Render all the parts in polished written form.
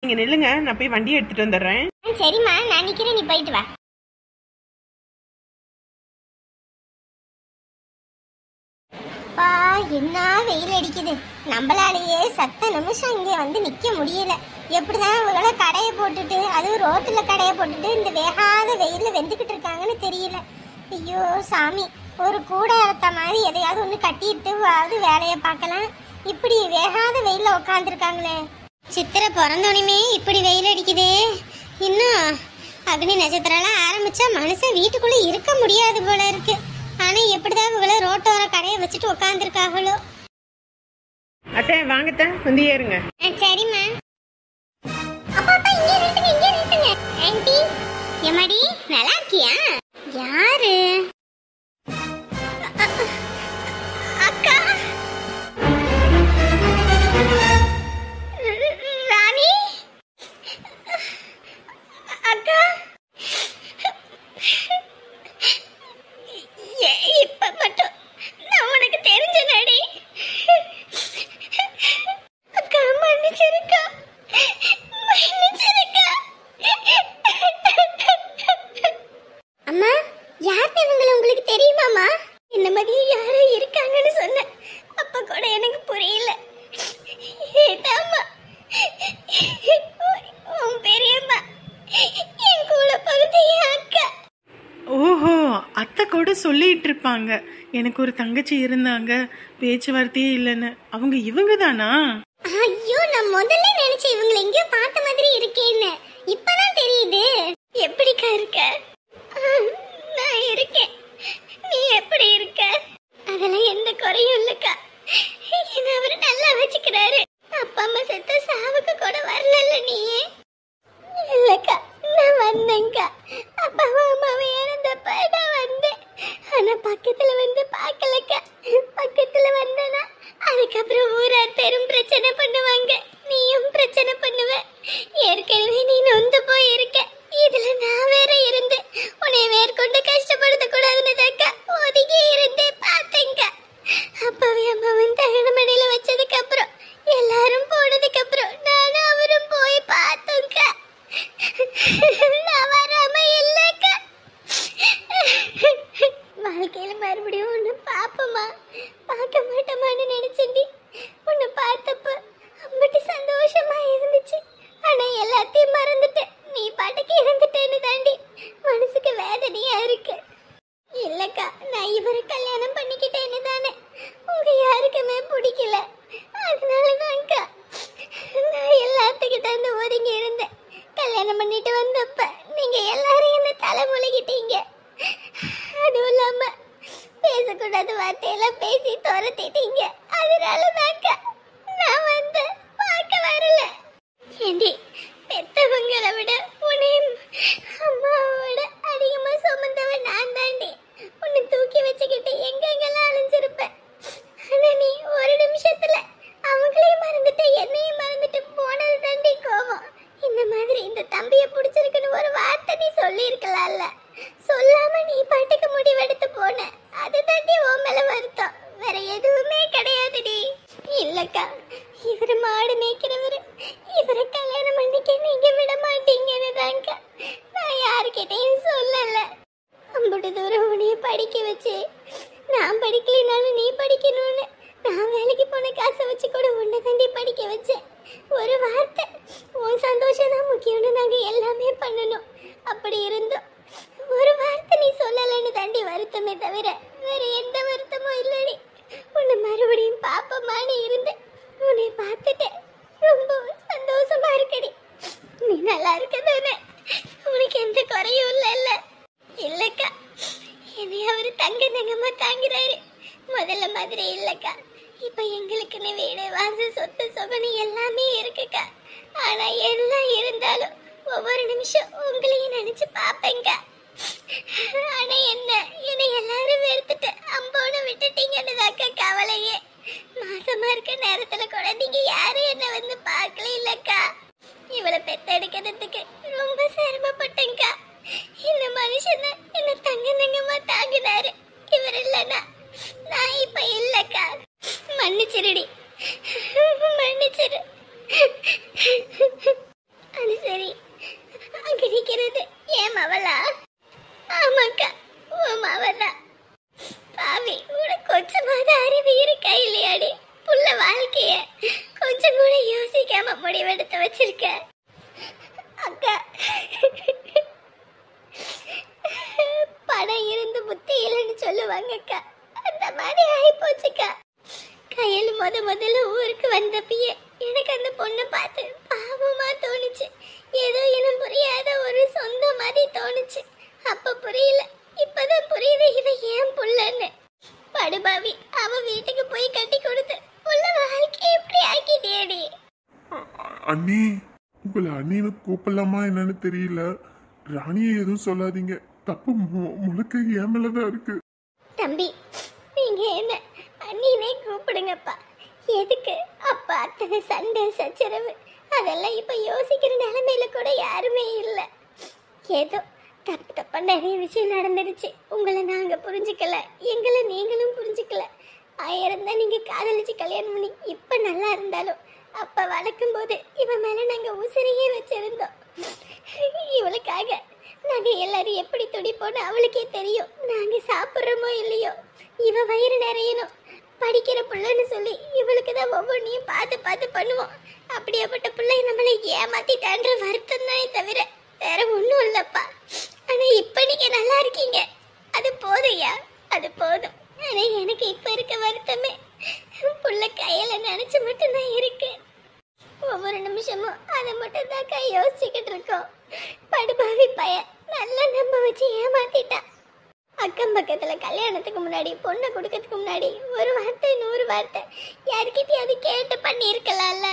நீங்க நில்லுங்க, நான் போய் வண்டியை எடுத்துட்டு வந்துடுறேன். சரிம்மா, நான் நிக்கிறேன், நீ போயிட்டு வா. பா, என்ன வெயில் அடிக்குது. நம்மளாலேயே சத்த நிமிஷம் இங்கே வந்து நிக்க முடியல. எப்படிதான் இவங்கள கடையை போட்டுட்டு, அதுவும் ரோட்டுல கடையை போட்டுட்டு இந்த வேகாத வெயில வெந்துக்கிட்டு இருக்காங்கன்னு தெரியல. ஐயோ சாமி, ஒரு கூடை அறுத்த மாதிரி எதையாவது ஒன்று கட்டிட்டு வேலையை பார்க்கலாம். இப்படி வேகாத வெயில உட்காந்துருக்காங்களே. சித்திரை பிறந்தோனையுமே இப்படி வெயில் அடிக்குதே. இன்னும் அக்னி நட்சத்திரம்லாம் ஆரம்பிச்சா மனுஷன் வீட்டுக்குள்ள இருக்க முடியாது போல இருக்கு. ஆனா எப்படிதான் இவங்கள ரோட்டோர கடையை வச்சுட்டு உட்காந்துருக்காங்களோ. அத்தை வாங்கத்த, வந்து ஏறுங்க. சரிம்மா. அப்பா அப்பா, இங்கே நிறுத்துங்க, இங்கே நிறுத்துங்க. ஆண்டி, எம்மாடி நல்லா இருக்கியா? யாரு? அக்கா ராணி. அக்கா இப்ப மட்டும் நான் உனக்கு தெரிஞ்ச நடி. அக்கா மன்னிச்சிருக்கா, மன்னிச்சிருக்கா. அம்மா, யார் இவங்களை உங்களுக்கு தெரியுமாமா? என்ன மாதிரி யாரோ இருக்காங்கன்னு சொன்ன அப்ப கூட எனக்கு புரியல. ஏதாம்மா உன் பெரியம்மா, என் கூட பகுதி அக்கா. ஓஹோ, அத்தை கூட சொல்லிட்டு இருப்பாங்க எனக்கு ஒரு தங்கச்சி இருந்தாங்க, பேச்சுவார்த்தையே இல்லைன்னு. அவங்க இவங்க தானா? ஐயோ, நான் முதல்ல நினைச்சேன் இவங்களை எங்கேயோ பார்த்த மாதிரி இருக்கேன்னு. இப்பதான் தெரியுது. எப்படிக்கா இருக்க? நான் இருக்கேன். நீ எப்படி இருக்க? அதெல்லாம் எந்த குறையும் இல்லக்கா. என்ன அவரு நல்லா வச்சுக்கிறாரு. அப்பா அம்மா செத்த சாவுக்கு கூட வரல நீயே. இல்லக்கா, நான் வந்தேங்க்கா. அப்பாவும் அம்மாவும் இறந்தப்ப நான் வந்தேன். ஆனா பக்கத்துல வந்து பார்க்கலக்கா. பக்கத்துல வந்தனா அதுக்கப்புறம் ஊரார் பெரும் பிரச்சனை பண்ணுவாங்க. நீயும் பிரச்சனை பண்ணுவ. ஏற்கனவே நீ நொந்து போயிருக்க. இதுல நான் வேற இருந்து உன்னை மேற்கொண்டு கஷ்டப்படுத்த கூடாதுன்னு ஒதுக்கி இருந்தே பார்த்தேங்க. அப்பவே அம்மாவும் தகனமடையில வச்சதுக்கு அப்புறம், எல்லாரும் போனதுக்கு அப்புறம் நானும் அவரும் போய் பார்த்தோங்க. நான் வராம இல்லக்கா. வாழ்க்கையில மறுபடியும் ஒண்ணு பாப்போமா பார்க்க மாட்டோமான்னு நினைச்சேன்டி. உன்னை பார்த்தப்ப அம்பட்டு சந்தோஷமா இருந்துச்சு. ஆனா எல்லாத்தையும் மறந்துட்டேன். நீ பாட்டுக்கு இருந்துட்டேன்னு தாண்டி மனசுக்கு வேதனையா இருக்கு. இல்லக்கா, நான் இவரை கல்யாணம் பண்ணிக்கிட்டேன்னு தானே உங்க யாருக்குமே பிடிக்கல. அதனாலதான்க்கா நான் எல்லாத்துக்கிட்ட இருந்து ஒதுங்கி இருந்தேன். கல்யாணம் பண்ணிட்டு வந்தப்ப நீங்க எல்லாரும் என்ன தலைமுழுகிட்டீங்க. அதுவும் இல்லாம பேசக்கூடாத வார்த்தையெல்லாம் பேசி துரத்திட்டீங்க. அதனாலதான்க்கா நான் வந்து பார்க்க வரல. ஏண்டி, பெத்தவங்களை விட உன்னையும் அம்மாவோட அதிகமா சுமந்தவன் நான் தாண்டி. உன்னை தூக்கி வச்சுக்கிட்டு எங்கெங்கெல்லாம் அலைஞ்சிருப்பேன். ஆனா நீ ஒரு நிமிஷத்துல அவங்களையும் மறந்துட்டு என்னையும் மறந்துட்டு போனது தாண்டி கோவம். இந்த மாதிரி இந்த தம்பியை பிடிச்சிருக்குன்னு ஒரு வார்த்தை நீ சொல்லி இருக்கலாம்ல. சொல்லாம நீ பாட்டுக்கு முடிவெடுத்து போன. அது தாண்டி உன் மேல வருத்தம், வேற எதுவுமே கிடையாதுடி. இல்லக்கா, இவரு மாடு மேய்க்கிறவரு. இவரை கல்யாணம் பண்ணிக்க நீங்க விட மாட்டீங்கன்னு தாங்க நான் யாருக்கிட்டையும் சொல்லல. அம்புட்டு தூரம் உன்னைய படிக்க வச்சு, நான் படிக்கலினாலும் நீ படிக்கணும்னு நான் வேலைக்கு போன காசை வச்சு கூட உன்னை தாண்டி படிக்க வச்சேன். ஒரு வார்த்தை, உன் சந்தோஷம் தான் முக்கியம்னு நாங்க எல்லாமே பண்ணணும். அப்படி இருந்தோம் ஒரு வார்த்தை நீ சொல்லலன்னு தாண்டி வருத்தமே தவிர வேற எந்த வருத்தமும் இல்லடி. உன்னை மறுபடியும் பாப்பமானு இருந்தேன். உன்னை பார்த்துட்டேன், ரொம்ப சந்தோஷமா இருக்கடி. நீ நல்லா இருக்கதானே? உனக்கு எந்த குறையும் இல்ல? இல்லக்கா, என்னை அவரு தங்கமா தாங்கிறாரு. முதல்ல மாதிரி இல்லக்கா. இப்ப எங்களுக்குன்னு வீடு, வாசல், சொத்து, சொகனி எல்லாமே இருக்குக்கா. ஆனா எல்லாம் இருந்தாலும் ஒவ்வொரு நிமிஷம் உங்களையும் நினைச்சு பாப்பேங்க. ஆனா என்னை எல்லாரும் வெறுத்துட்டு அம்போன்னு விட்டுட்டீங்கன்னு தாக்கா கவலையே. மாசமா இருக்க நேரத்துல கூட நீங்க யாரும் என்ன வந்து பார்க்கல இல்லக்கா. இவளை பெத்தெடுக்கிறதுக்கு ரொம்ப சிரமப்பட்டேங்க்கா. இந்த மனுஷன் என்ன தங்கமா தாங்கினாரு. இவர் இல்லைன்னா நான் இப்ப இல்லக்கா. மன்னிச்சிருடி, மன்னிச்சிரு. வச்சிருக்க அக்கா. பணம் இருந்து புத்தி இல்லைன்னு சொல்லுவாங்க அக்கா. அந்த மாதிரி ஆகி போச்சுக்கா. கையில் முதல்ல ஊருக்கு வந்தப்பயே எனக்கு அந்த பொண்ணை பார்த்து பாவமா தோணுச்சு. ஏதோ இனம் புரியாத ஒரு சொந்த மாதிரி தோணுச்சு. அப்ப புரியல, இப்பதான் புரியுது இவ ஏன் புள்ளன்னு. படுபாவி, அவ வீட்டுக்கு போய் கட்டி கொடுத்து புள்ள வாழ்க்கை எப்படி ஆக்கிட்டேடி. அண்ணி, உங்களை அண்ணின்னு கூப்பிடலாமா என்னன்னு தெரியல. ராணியை எதுவும் சொல்லாதீங்க, தப்பு முழுக்க என் மேலதான் இருக்கு. தம்பி, நீங்க என்ன அண்ணினே கூப்பிடுங்கப்பா. எதுக்கு அப்பா அத்தனை சண்டை சச்சரவு அதெல்லாம் இப்ப யோசிக்கிற நிலைமையில கூட யாருமே இல்லை. ஏதோ தப்பா நிறைய விஷயம் நடந்துருச்சு. உங்களை நாங்க புரிஞ்சுக்கல, எங்களை நீங்களும் புரிஞ்சுக்கல. ஆயிரம் தான் நீங்க காதலிச்சு கல்யாணம் பண்ணி இப்ப நல்லா இருந்தாலும் அப்ப வளர்க்கும் போது இவன் மேல நாங்க உசிரையே வச்சிருந்தோம். இவளுக்காக நாங்க எல்லாரும் எப்படி துடிப்போன்னு அவளுக்கே தெரியும். நாங்க சாப்பிட்றோமோ இல்லையோ, இவ வயிறு நிறையணும், படிக்கிற பிள்ளைன்னு சொல்லி இவளுக்கு தான் ஒவ்வொன்றையும் பார்த்து பார்த்து பண்ணுவோம். அப்படியாப்பட்ட பிள்ளை நம்மளை ஏமாத்திட்டான்ற வருத்தம் தான் தவிர வேற ஒன்றும் இல்லப்பா. ஆனா இப்ப நீங்க நல்லா இருக்கீங்க, அது போதுயா, அது போதும். ஆனா எனக்கு இப்ப இருக்க வருத்தமே புள்ள கையில நினைச்சு மட்டும்தான் இருக்கு. ஒவ்வொரு நிமிஷமும் அதை மட்டும் தான் யோசிச்சுக்கிட்டு இருக்கோம். படுபாவி பையன் நல்லா நம்ப வச்சு ஏமாத்திட்டான். அக்கம் பக்கத்துல கல்யாணத்துக்கு முன்னாடி பொண்ணை கொடுக்கறதுக்கு முன்னாடி ஒரு வார்த்தை 100 வார்த்தை யாருக்கிட்டே அது கேட்டு பண்ணி இருக்கலாம்ல.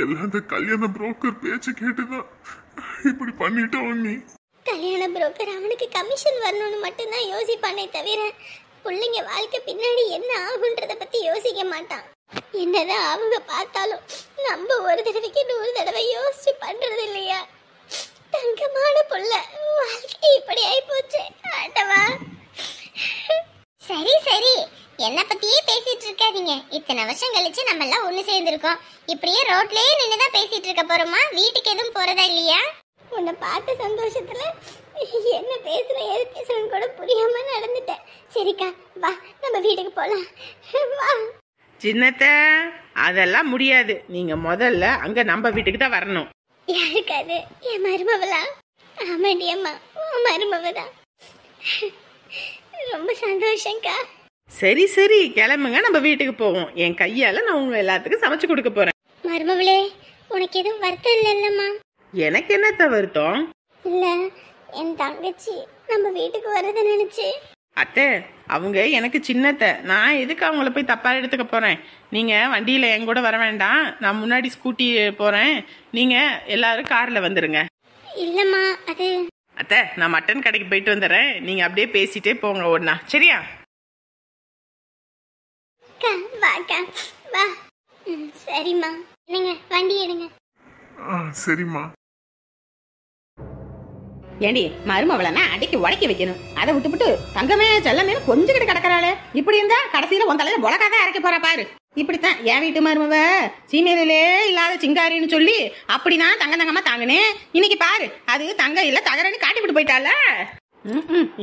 எல்லாம் இந்த கல்யாண புரோக்கர் பேச்சு கேட்டுதான் இப்படி பண்ணிட்டோம் அண்ணி. கல்யாண புரோக்கர் அவனுக்கு கமிஷன் வரணும்னு மட்டும்தான் யோசிப்பானே தவிர பிள்ளைங்க வாழ்க்கை பின்னாடி என்ன ஆகுன்றத பத்தி யோசிக்க மாட்டான். என்னதான் அவங்க பார்த்தாலும் நம்ம ஒரு தடவைக்கு 100 தடவை யோசிச்சு பண்றது இல்லையா? தங்கமான புள்ள வாழ்க்கை இப்படி ஆயிப்போச்சு. ஆட்டவா, சரி சரி, என்ன பத்தியே பேசிட்டு இருக்காதீங்க. இத்தனை வருஷம் கழிச்சு நம்ம எல்லாம் ஒண்ணு சேர்ந்துருக்கோம். இப்படியே ரோட்லயே நின்னுதான் பேசிட்டு இருக்க போறோமா? வீட்டுக்கு எதுவும் போறதா இல்லையா? உன்னை பார்த்த சந்தோஷத்துல என்ன பேசுறேன் ஏது பேசுறேன்னு கூட புரியாம நடந்துட்டேன். சரிக்கா, வா நம்ம வீட்டுக்கு போலாம். வா சின்னத்த, அதெல்லாம் முடியாது. நீங்க முதல்ல அங்க நம்ம வீட்டுக்கு தான் வரணும். யாருக்காது? என் மருமவளா? ஆமாடி அம்மா, உன் மருமவதான். ரொம்ப சந்தோஷம்க்கா. சரி சரி, கிளம்புங்க, நம்ம வீட்டுக்கு போவோம். என் கையால நான் உங்க எல்லாத்துக்கும் சமைச்சு கொடுக்க போறேன். மருமவளே, உனக்கு எதுவும் வருத்தம் இல்லைல்லம்மா? எனக்கு என்னத்த வருத்தம்? இல்ல, என் தங்கச்சி நம்ம வீட்டுக்கு வரத நினைச்சு. அத்தை, அவங்க எனக்கு சின்னத்தை. நான் எதுக்கு அவங்கள போய் தப்பா எடுத்துக்க போறேன்? நீங்க வண்டியில என் கூட வர வேண்டாம், நான் முன்னாடி ஸ்கூட்டி போறேன், நீங்க எல்லாரும் கார்ல வந்துருங்க. இல்லம்மா, அது அத்தை, நான் மட்டன் கடைக்கு போயிட்டு வந்துடுறேன், நீங்க அப்படியே பேசிட்டே போங்க ஒண்ணா, சரியா? வாக்கா, வா. சரிம்மா, என்னங்க வண்டி எடுங்க. சரிம்மா. ஏண்டி, மருமவளனா அடிக்கி உடைக்கி வைக்கணும். அதை விட்டுவிட்டு தங்கமே செல்லமே கொஞ்சம் கிட்ட கிடக்கிறாளே. இப்படி இருந்தா கடைசியில உன் தலையில உலகாதான் இறக்கி போறா பாரு. இப்படித்தான் என் வீட்டு மருமவ சீமையிலே இல்லாத சிங்காரின்னு சொல்லி அப்படிதான் தங்கமா தாங்கினேன். இன்னைக்கு பாரு, அது தங்க இல்ல தகரன்னு காட்டிவிட்டு போயிட்டால.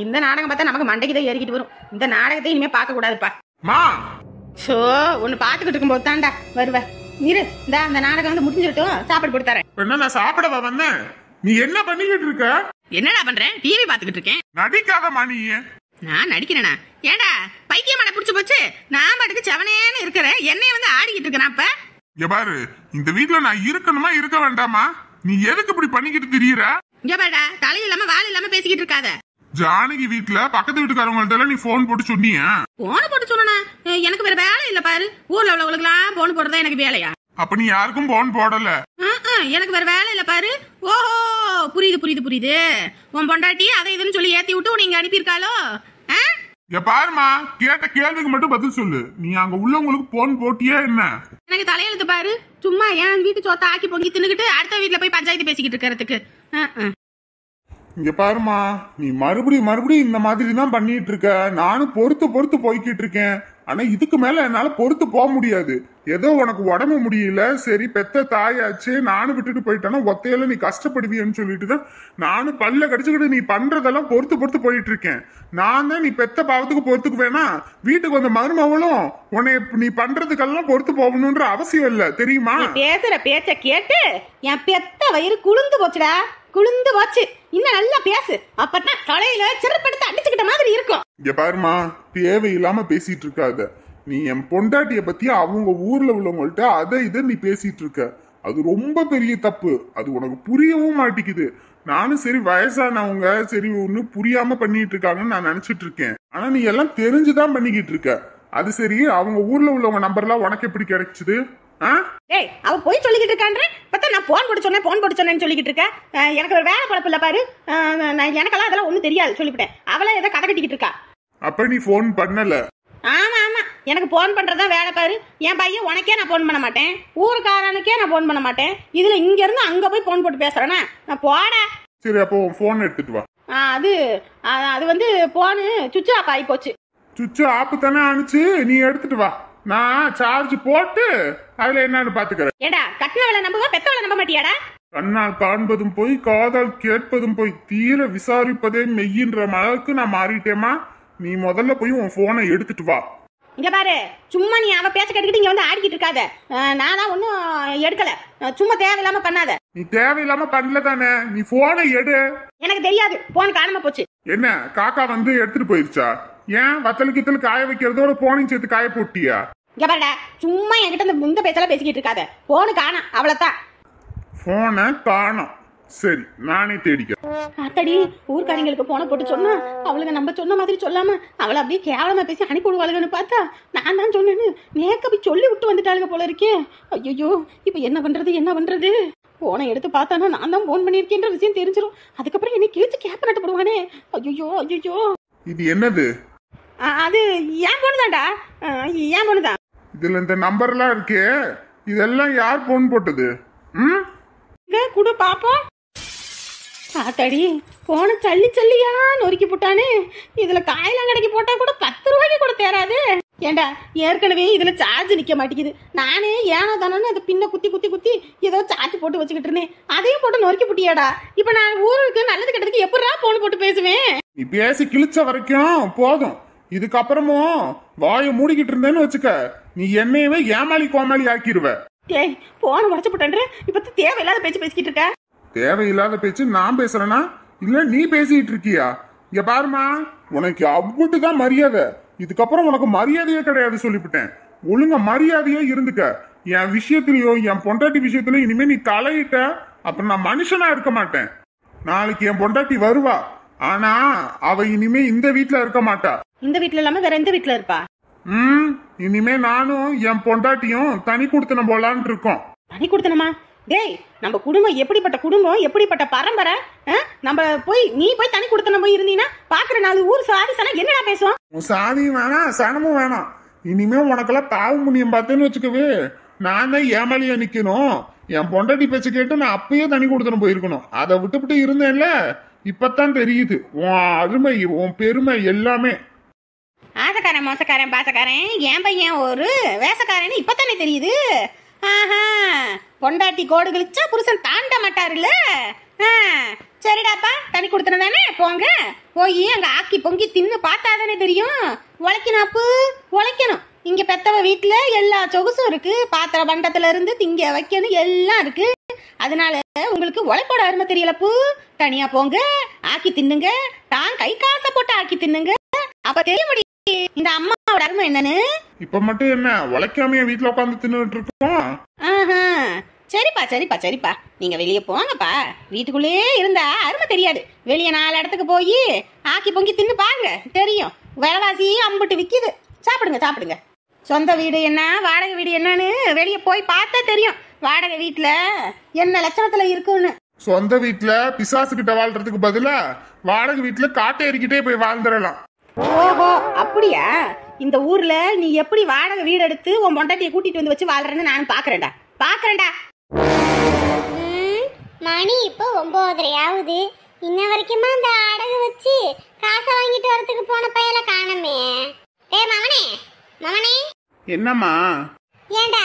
இந்த நாடகம் பார்த்தா நமக்கு மண்டைக்கு தான் ஏறிக்கிட்டு வரும். இந்த நாடகத்தை இனிமே பார்க்க கூடாதுப்பா. சோ, ஒன்னு பாத்துக்கிட்டு இருக்கும் போது தாண்டா வருவ. இரு, இந்த அந்த நாடகம் வந்து முடிஞ்சிருட்டும், சாப்பாடு போட்டு தரேன். நான் சாப்பிடவா வந்தேன்? நீ என்ன பண்ணிக்கிட்டு இருக்க? என்னடா பண்றேன்? டிவி பாத்துக்கிட்டு இருக்கேன். நடிக்காதமா நீ. நான் நடிக்கிறேனா? ஏண்டா பைத்தியமான புடிச்சு போச்சு? நான் பாட்டுக்கு செவனேன்னு இருக்கிறேன், என்னைய வந்து ஆடிக்கிட்டு இருக்கிறேன். அப்ப பாரு, இந்த வீட்டுல நான் இருக்கணுமா இருக்க வேண்டாமா? நீ எதுக்கு இப்படி பண்ணிக்கிட்டு திரியற? இங்க பாடா, தலை இல்லாம வால் இல்லாம பேசிக்கிட்டு இருக்காத. ஜானகி வீட்டுல பக்கத்து வீட்டுக்காரவங்கள்ட்ட நீ போன் போட்டு சொன்னியா? போன் போட்டு சொன்னா எனக்கு வேற வேலை இல்ல பாரு. ஊர்ல உள்ளவங்களுக்கு எல்லாம் போன் போடுறதா எனக்கு வேலையா? அப்ப நீ யாருக்கும் போன் போடல? எனக்கு வேற வேலை இல்ல பாரு. ஓஹோ, புரியுது புரியுது புரியுது. உன் பொண்டாட்டி அதை இதுன்னு சொல்லி ஏத்தி விட்டு நீங்க அனுப்பியிருக்காளோ? பாருமா, கேட்ட கேள்விக்கு மட்டும் பதில் சொல்லு. நீ அங்க உள்ளவங்களுக்கு போன் போட்டியா என்ன? எனக்கு தலையெழுத்து பாரு. சும்மா என் வீட்டு சொத்த ஆக்கி பொங்கி தின்னுக்கிட்டு அடுத்த வீட்டுல போய் பஞ்சாயத்து பேசிக்கிட்டு இருக்கிறதுக்கு. இங்க பாருமா, நீ மறுபடியும் இந்த மாதிரி தான் பண்ணிட்டு இருக்க. நானும் பொறுத்து போய்கிட்டு இருக்கேன். ஆனா இதுக்கு மேல என்னால பொறுத்து போக முடியாது. ஏதோ உனக்கு உடம்பு முடியல, சரி பெத்த தாயாச்சு, நானும் விட்டுட்டு போயிட்டேன்னா ஒத்தையில நீ கஷ்டப்படுவியன்னு சொல்லிட்டு தான் நானும் பல்ல கடிச்சுக்கிட்டு நீ பண்றதெல்லாம் பொறுத்து போயிட்டு இருக்கேன். நான் தான் நீ பெத்த பாவத்துக்கு பொறுத்துக்கு வேணா, வீட்டுக்கு வந்த மருமவளும் உன்னை நீ பண்றதுக்கெல்லாம் பொறுத்து போகணும்ன்ற அவசியம் இல்ல, தெரியுமா? பேசுற பேச்ச கேட்டு என் பெத்த வயிறு குளிர்ந்து போச்சுடா, குளிர்ந்து போச்சு. இன்னும் நல்லா பேசு, அப்பதான் தலையில சிறப்படுத்த அடிச்சுக்கிட்ட மாதிரி இருக்கும். இங்க பாருமா, தேவையில்லாம பேசிட்டு இருக்காத. நீ என் பொண்டாட்டிய பத்தி அவங்க ஊர்ல உள்ளவங்கள்ட்ட அதை இதை நீ பேசிட்டு இருக்க. அது ரொம்ப பெரிய தப்பு. அது உனக்கு புரியவும் மாட்டேங்குது. நானும் சரி வயசானவங்க, சரி ஒன்னும் புரியாம பண்ணிட்டு இருக்காங்கன்னு நான் நினைச்சிட்டு இருக்கேன். ஆனா நீ எல்லாம் தெரிஞ்சுதான் பண்ணிக்கிட்டு இருக்க. அது சரி, அவங்க ஊர்ல உள்ளவங்க நம்பர்லாம் உனக்கு எப்படி கிடைச்சது? ஏய், அவ போய் சொல்லிக்கிட்டு இருக்கான்ற பார்த்தா நான் போன் போட்டு சொன்னேன்னு சொல்லிக்கிட்டு இருக்கேன். எனக்கு ஒரு வேலை பழப்பு இல்ல பாரு. எனக்கெல்லாம் அதெல்லாம் ஒண்ணும் தெரியாது சொல்லிவிட்டேன். அவளை ஏதோ கதை கட்டிக்கிட்டு இருக்கா. அப்ப நீ போன் பண்ணல? ஆமா எனக்கு போன் பண்றதா வேலை பாரு. என் பையன் உனக்கே நான் போன் பண்ண மாட்டேன், ஊருக்காரனுக்கே நான் போன் பண்ண மாட்டேன். இதுல இங்க இருந்து அங்க போய் போன் போட்டு பேசுறேன்னா நான் போட. சரி, அப்போ போன் எடுத்துட்டு வா. அது வந்து போனு சுவிட்ச் ஆஃப் ஆகி போச்சு. சுவிட்ச் ஆஃப் தானே ஆனிச்சு, நீ எடுத்துட்டு வா. நான் சார்ஜ் போட்டு அதுல என்னன்னு பாத்துக்கிறேன். ஏடா, கட்டினவளை நம்புவா, பெத்தவளை நம்ப மாட்டியாடா? கண்ணால் காண்பதும் போய் காதால் கேட்பதும் போய் தீர விசாரிப்பதே மெய்யின்ற அளவுக்கு நான் மாறிட்டேமா. நீ முதல்ல போய் உன் போனை எடுத்துட்டு வா. இங்க பாரு, சும்மா நீ அவ பேச்ச கேட்டுக்கிட்டு இங்க வந்து ஆடிக்கிட்டு இருக்காத. நானா ஒன்னும் எடுக்கல, சும்மா தேவையில்லாம பண்ணாத. நீ தேவையில்லாம பண்ணல தானே, நீ போனை எடு. எனக்கு தெரியாது, போன் காணாம போச்சு. என்ன, காக்கா வந்து எடுத்துட்டு போயிருச்சா? ஏன் வத்தல் கித்தல் காய வைக்கிறதோட போனையும் சேர்த்து காய போட்டியா? இங்க பாருடா, சும்மா என்கிட்ட இந்த பேச்செல்லாம் பேசிக்கிட்டு இருக்காத. போனு காணோம், அவ்வளவுதான். போனை காணோம், சரி நானே தேடிக்கிறேன். அத்தடி, ஊர்க்காரங்களுக்கு போன போட்டு சொன்னா அவளுக்கு நம்ம சொன்ன மாதிரி சொல்லாம அவளை அப்படியே கேவலமா பேசி அனுப்பி விடுவாளுன்னு பார்த்தா நான் தான் சொன்னேன்னு நேக்க போய் சொல்லி விட்டு வந்துட்டாளுங்க போல இருக்கே. ஐயோ, இப்ப என்ன பண்றது? போனை எடுத்து பார்த்தானா நான் தான் போன் பண்ணிருக்கேன்ற விஷயம் தெரிஞ்சிடும். அதுக்கப்புறம் என்னை கிழிச்சு கேப்ப நட்டு போடுவானே. ஐயோ. இது என்னது? அது ஏன் போனுதான்டா, ஏன் போனுதான். இதுல இந்த நம்பர்லாம் இருக்கே, இதெல்லாம் யார் போன் போட்டது? குடு பாப்போம். ஆத்தாடி, போன சல்லியா நொறுக்கி போட்டானே. இதுல காயெல்லாம் கடைக்கு போட்டா கூட 10 ரூபாய்க்கு கூட தேராது. ஏண்டா, ஏற்கனவே இதுல சார்ஜ் நிக்க மாட்டேங்குது. நானே ஏனோ தானே அதை பின்ன குத்தி ஏதோ சார்ஜ் போட்டு வச்சுக்கிட்டு இருந்தேன். அதையும் போட்டு நொறுக்கி புட்டியாடா. இப்ப நான் ஊருக்கு நல்லது கெட்டதுக்கு எப்படா போன் போட்டு பேசுவேன்? நீ பேசி கிழிச்ச வரைக்கும் போதும். இதுக்கப்புறமும் வாயை மூடிக்கிட்டு இருந்தேன்னு வச்சுக்க, நீ என்னையவே ஏமாளி கோமாளி ஆக்கிடுவ. டேய், போன உடச்சு போட்டேன். இப்ப தேவையில்லாத பேச்சு பேசிக்கிட்டு இருக்க. தேவையில்லாத பேச்சு நான் பேசுறேனா இல்ல நீ பேசிட்டு இருக்கியா? இங்க பாருமா, உனக்கு அவ்வளவுதான் மரியாதை. இதுக்கப்புறம் உனக்கு மரியாதையே கிடையாது சொல்லிவிட்டேன். ஒழுங்கா மரியாதையே இருந்துக்க. என் விஷயத்திலயோ என் பொண்டாட்டி விஷயத்திலயோ இனிமே நீ தலையிட்ட அப்புறம் நான் மனுஷனா இருக்க மாட்டேன். நாளைக்கு என் பொண்டாட்டி வருவா, ஆனா அவ இனிமே இந்த வீட்டுல இருக்க மாட்டா. இந்த வீட்டுல இல்லாம வேற எந்த வீட்டுல இருப்பா? இனிமே நானும் என் பொண்டாட்டியும் தனி குடுத்தனம் போலான்னு இருக்கோம். தனி குடுத்தனமா? டேய், நம்ம குடும்பம் எப்படிப்பட்ட குடும்பம், எப்படிப்பட்ட பரம்பரை. நீ போய் தனி குடுத்தனம் போய் இருந்தீங்கன்னா பாக்குற 4 ஊர் சாதி சனம் என்னடா பேசுவோம்? உன் சாதியும் வேணாம், சனமும் வேணாம். இனிமே உனக்கெல்லாம் பாவம் புண்ணியம் பார்த்தேன்னு வச்சுக்கவே, நான் தான் ஏமாலியா நிக்கணும். என் பொண்டாட்டி பேச்சு கேட்டு நான் அப்பயே தனி குடுத்தனம் போயிருக்கணும். அதை விட்டு இருந்தேன்ல, இப்பதான் தெரியுது உன் அருமை, உன் பெருமை எல்லாமே. ஆசக்காரன் மோசக்காரன் பாசக்காரன் என் பையன் ஒரு வேசக்காரன் இப்பதானே தெரியுது. பொண்டாட்டி கோடு கழிச்சா புருஷன் தாண்ட மாட்டாருல்ல. சரிடாப்பா, தனி கொடுத்தன தானே, போங்க போய் அங்க ஆக்கி பொங்கி தின்னு பார்த்தாதானே தெரியும். உழைக்கணும் அப்பு, உழைக்கணும். இங்க பெத்தவ வீட்டுல எல்லா சொகுசும் இருக்கு. பாத்திர பண்டத்துல இருந்து திங்க வைக்கணும் எல்லாம் இருக்கு. அதனால உங்களுக்கு உழைப்போட அருமை தெரியலப்பு. தனியா போங்க, ஆக்கி தின்னுங்க. தான் கை காசை போட்டு ஆக்கி தின்னுங்க. அப்ப தெரிய முடியும் இந்த அம்மாவோட அருமை என்னன்னு. இப்ப மட்டும் என்ன உழைக்காமைய வீட்டுல உட்காந்து தின்னுட்டு இருக்கோம்? சரிப்பா, நீங்க வெளியே போங்கப்பா. வீட்டுக்குள்ளே இருந்தா அருமை தெரியாது. வெளியே 4 இடத்துக்கு போய் ஆக்கி பொங்கி தின்னு பாருங்க, தெரியும். விலைவாசி அம்புட்டு விக்குது. சாப்பிடுங்க. சொந்த வீடு என்ன, வாடகை வீடு என்னன்னு வெளியே போய் பார்த்தா தெரியும். வாடகை வீட்டுல என்ன லட்சணத்துல இருக்குன்னு. சொந்த வீட்டுல பிசாசு கிட்ட வாழ்றதுக்கு பதிலா வாடகை வீட்டுல காட்டை ஏறிக்கிட்டே போய் வாழ்ந்துடலாம். ஓஹோ, அப்படியா? இந்த ஊர்ல நீ எப்படி வாடகை வீடு எடுத்து உன் பொண்டாட்டியை கூட்டிட்டு வந்து வச்சு வாழ்றன்னு நான் பாக்குறேன்டா. மணி இப்போ 9:30 ஆகுது. இன்ன வரைக்குமா அந்த அடகு வச்சு காசை வாங்கிட்டு வரதுக்கு போன பையல காணமே. டேய் மவனே, மவனே. என்னம்மா? ஏண்டா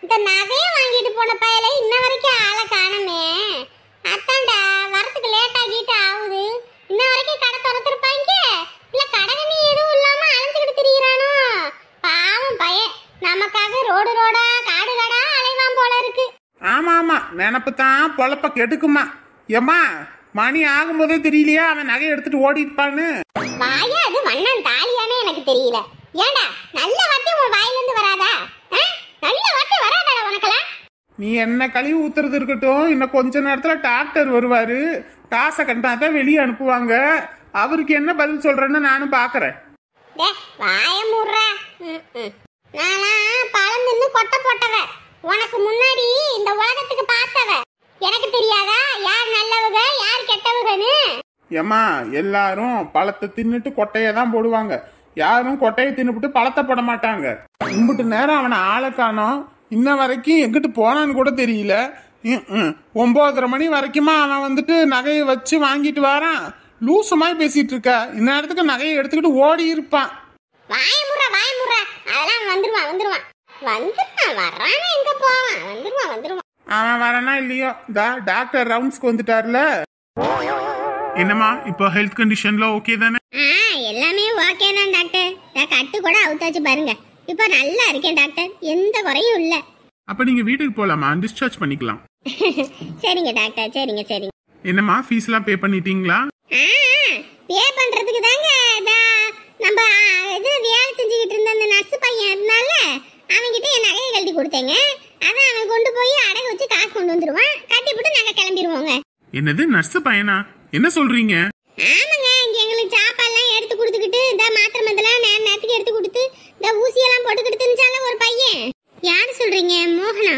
இந்த நகையை வாங்கிட்டு போன பையல இன்ன வரைக்கும் ஆளை காணமே. அத்தாண்டா வரத்துக்கு லேட் ஆகிட்டு ஆகுது. இன்ன வரைக்கும் கடை திறந்துருப்பாங்க. இல்ல கடகனி எதுவும் இல்லாம அலைஞ்சுக்கிட்டு திரியிறானோ. பாவம் பையன் நமக்காக ரோடு ரோடா காடு காடா அலைவான் போல இருக்கு. ஆமா ஆமா, நினப்பு தான் பொழப்ப கெடுக்குமா. ஏம்மா, மணி ஆகும்போதே தெரியலையா அவன் நகையை எடுத்துட்டு ஓடிப்பான்னு? வாயா அது மண்ணன் தாலியானே எனக்கு தெரியல. ஏண்டா நல்ல வார்த்தை உன் வாயில இருந்து வராதா? நல்ல வார்த்தை வராதா உனக்கெல்லாம்? நீ என்ன கழுவி ஊத்துறது இருக்கட்டும், இன்னும் கொஞ்ச நேரத்துல டாக்டர் வருவாரு. காசை கண்டாதான் வெளியே அனுப்புவாங்க. அவருக்கு என்ன பதில் சொல்றேன்னு நானும் பாக்குறேன். வாய மூடுறா. நானா பழம் தின்னு கொட்டை போட்டவ. உனக்கு முன்னாடி இந்த உலகத்துக்கு பார்த்தவ. எனக்கு தெரியாதா யார் நல்லவங்க யார் கெட்டவங்கன்னு? ஏம்மா, எல்லாரும் பழத்தை தின்னுட்டு கொட்டையை தான் போடுவாங்க. யாரும் கொட்டையை தின்னுபிட்டு பழத்தை போட மாட்டாங்க. இம்பிட்டு நேரம் அவனை ஆளை காணோம். இன்ன வரைக்கும் எங்கிட்டு போனான்னு கூட தெரியல. 9:30 மணி வரைக்குமா அவன் வந்துட்டு நகையை வச்சு வாங்கிட்டு வரான். லூசுமாய் பேசிட்டு இருக்க. இந்நேரத்துக்கு நகையை எடுத்துக்கிட்டு ஓடி இருப்பான். வாய முறா வாய முறா. அதெல்லாம் வந்துருவான் வந்துருவான் வந்துருவான். வர்றானே எங்க போவான். வந்துருவான் வந்துருவான். அவன் வரானா இல்லையோ, டாக்டர் ரவுண்ட்ஸ்க்கு வந்துட்டார்ல. என்னம்மா, இப்போ ஹெல்த் கண்டிஷன்ல ஓகே தானே? எல்லாமே ஓகே தான் டாக்டர். கட்டு கூட அவுத்தாச்சு பாருங்க. இப்போ நல்லா இருக்கேன் டாக்டர். எந்த குறையும் இல்ல. அப்ப நீங்க வீட்டுக்கு போலாமா? டிஸ்சார்ஜ் பண்ணிக்கலாம். சரிங்க டாக்டர். சரிங்க சரிங்க. என்னம்மா, ஃபீஸ் எல்லாம் பே பண்ணிட்டீங்களா? பே பண்றதுக்கு தாங்க நம்ம இது வேலை செஞ்சுக்கிட்டு இருந்த அந்த நர்ஸ் பையன் இருந்தால அவன்கிட்ட என் நகையை கழட்டி கொடுத்தேங்க. அதான் அவன் கொண்டு போய் அடகு வச்சு காசு கொண்டு வந்துருவான். கட்டி போட்டு நாங்க கிளம்பிடுவோங்க. என்னது, நர்ஸ் பையனா? என்ன சொல்றீங்க? ஆமாங்க, இங்க எங்களுக்கு சாப்பாடுலாம் எடுத்து கொடுத்துக்கிட்டு இந்த மாத்திரை மருந்தெல்லாம் நேரத்துக்கு எடுத்து கொடுத்து இந்த ஊசியெல்லாம் போட்டுக்கிட்டு திணிச்சால ஒரு பையன். யாரு சொல்றீங்க? மோகனா?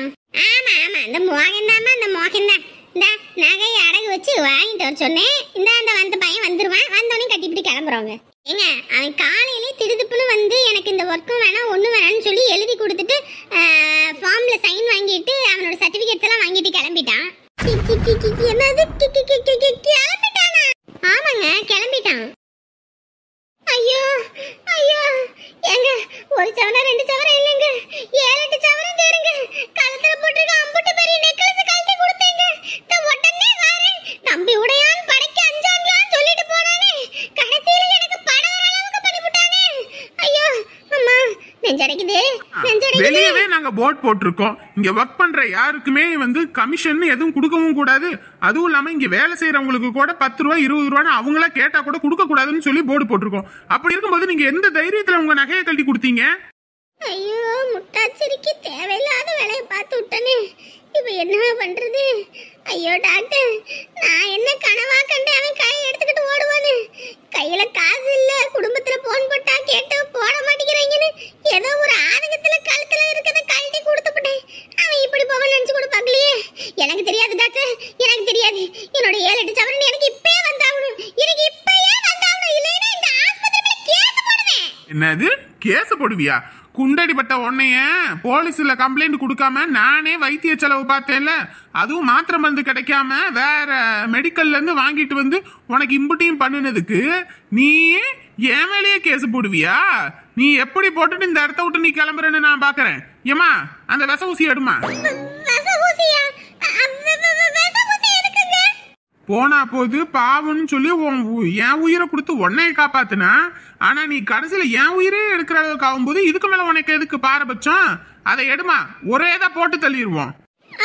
ஆமா ஆமா, இந்த மோகன் தாமா. இந்த மோகன் தான் இந்த நகையை அடகு வச்சு வாங்கிட்டு வர சொன்னேன். இந்த அந்த வந்த பையன் வந்துருவான். வந்தோடனே கட்டிப்பிட்டு கிளம்புறவங்க. ஏங்க, அவன் காலையிலே திடுதுப்புன்னு வந்து எனக்கு இந்த ஒர்க்கும் வேணாம் ஒன்றும் வேணாம்னு சொல்லி எழுதி கொடுத்துட்டு ஃபார்ம்ல சைன் வாங்கிட்டு அவனோட சர்டிபிகேட்ஸ் எல்லாம் வாங்கிட்டு கிளம்பிட்டான். என்னது கிளம்பிட்டானா? ஆமாங்க, கிளம்பிட்டான். ஐயோ ஐயோ, ஏங்க ஒரு சவரம் 2 சவரம் இல்லைங்க, 7-8 சவரம் தேருங்க. கழுத்துல போட்டுருக்க அம்புட்டு பெரிய நெக்லஸ் கழட்டி கொடுத்தேங்க. உடனே வாரேன் தம்பி உடையான் படைக்க அஞ்சான்லாம் சொல்லிட்டு போனானே. கடைசியில எனக்கு பணம் வர அளவுக்கு பண்ணிவிட்டானே. ஐயோ அம்மா, நெஞ்சடைக்குது நெஞ்சடைக்குது. வெளியவே நாங்க போர்ட் போட்டிருக்கோம். இங்க ஒர்க் பண்ற யாருக்குமே வந்து கமிஷன் எதுவும் கொடுக்கவும் கூடாது. அதுவும் இல்லாம இங்க வேலை செய்யறவங்களுக்கு கூட 10 ரூபா 20 ரூபான்னு அவங்களா கேட்டா கூட கொடுக்க கூடாதுன்னு சொல்லி போர்டு போட்டிருக்கோம். அப்படி இருக்கும்போது நீங்க எந்த தைரியத்துல உங்க நகையை கழட்டி கொடுத்தீங்க? ஐயோ, முட்டாச்சிரிக்கு தேவையில்லாத வேலையை பார்த்து விட்டனே. இப்ப என்ன பண்றது? ஐயோ டாக்டர், நான் என்ன கனவா கண்டு அவன் கையை எடுத்துக்கிட்டு ஓடுவானு? கையில காசு இல்ல, குடும்பத்துல போன் போட்டா கேட்டு போட மாட்டேங்கிறீங்கன்னு ஏதோ ஒரு ஆதங்கத்துல கழுத்துல இருக்கிறத கழட்டி கொடுத்துட்டேன். அவன் இப்படி போக நினைச்சு கூட பார்க்கலையே. எனக்கு தெரியாது டாக்டர், எனக்கு தெரியாது. என்னோட 7-8 சவரன் எனக்கு இப்பயே வந்தாகணும். எனக்கு இப்பயே வந்தாகணும். இல்லைன்னா இந்த ஆஸ்பத்திரியில கேஸ் போடுவேன். என்னது, கேஸ் போடுவியா? குண்டடிப்பட்ட உன்னைய போலீஸ்ல கம்ப்ளைண்ட் கொடுக்காம நானே வைத்திய செலவு பார்த்தேன்ல. அதுவும் மாத்திரை மருந்து கிடைக்காம வேற மெடிக்கல்ல இருந்து வாங்கிட்டு வந்து உனக்கு இம்புட்டியும் பண்ணினதுக்கு நீ என் மேலேயே கேஸ் போடுவியா? நீ எப்படி போட்டுட்டு இந்த இடத்த விட்டு நீ கிளம்புறன்னு நான் பாக்குறேன். ஏமா, அந்த விச ஊசி எடுமா. போனா போது பாவம்னு சொல்லி என் உயிரை கொடுத்து உன்னைய காப்பாத்துனா, ஆனா நீ கடைசியில என் உயிரே எடுக்கிற அளவுக்கு ஆகும்போது இதுக்கு மேல உனக்கு எதுக்கு பாரபட்சம்? அதை எடுமா, ஒரேதான் போட்டு தள்ளிடுவோம்.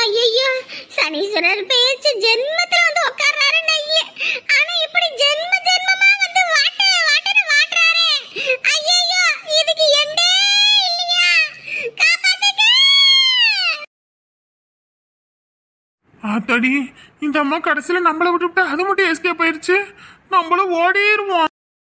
ஐயோ, சனீஸ்வரர் பேச்சு ஜென்மத்துல வந்து உட்கார்றாரு நையே. ஆனா இப்படி ஜென்ம ஜென்மமா வந்து வாட்டன்னு வாட்டறாரே. ஐயோ, இதுக்கு எண்டே இல்லையா? காப்பாத்துங்க. ஆத்தாடி, இந்த அம்மா கடைசியில நம்மள விட்டுவிட்டு அது மட்டும் எஸ்கேப் ஆயிருச்சு. நம்மளும் ஓடிடுவோம்.